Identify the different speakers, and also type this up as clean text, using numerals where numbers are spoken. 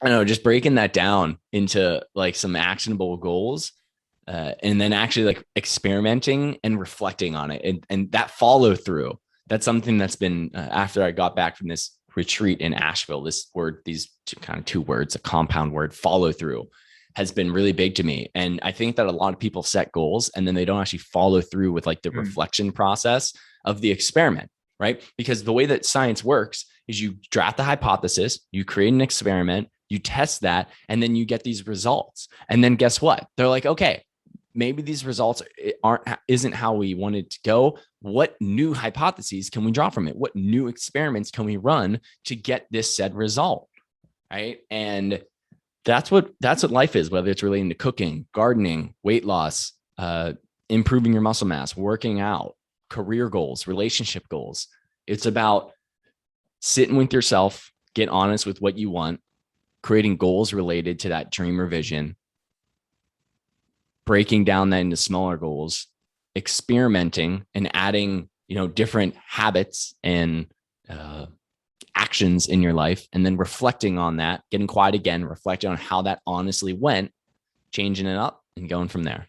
Speaker 1: I don't know, just breaking that down into like some actionable goals, and then actually like experimenting and reflecting on it, and that follow through. That's something that's been after I got back from this retreat in Asheville. This word, these kind of two words, a compound word, follow through, has been really big to me. And I think that a lot of people set goals and then they don't actually follow through with like the
Speaker 2: Mm,
Speaker 1: reflection process of the experiment, right? Because the way that science works is you draft the hypothesis, you create an experiment, you test that, and then you get these results. And then guess what? They're like, okay, maybe these results aren't isn't how we wanted to go. What new hypotheses can we draw from it? What new experiments can we run to get this said result? Right. And that's what life is, whether it's relating to cooking, gardening, weight loss, improving your muscle mass, working out, career goals, relationship goals. It's about sitting with yourself, get honest with what you want, creating goals related to that dream or vision, breaking down that into smaller goals, experimenting and adding, different habits and uh, actions in your life, and then reflecting on that, getting quiet again, reflecting on how that honestly went, changing it up and going from there.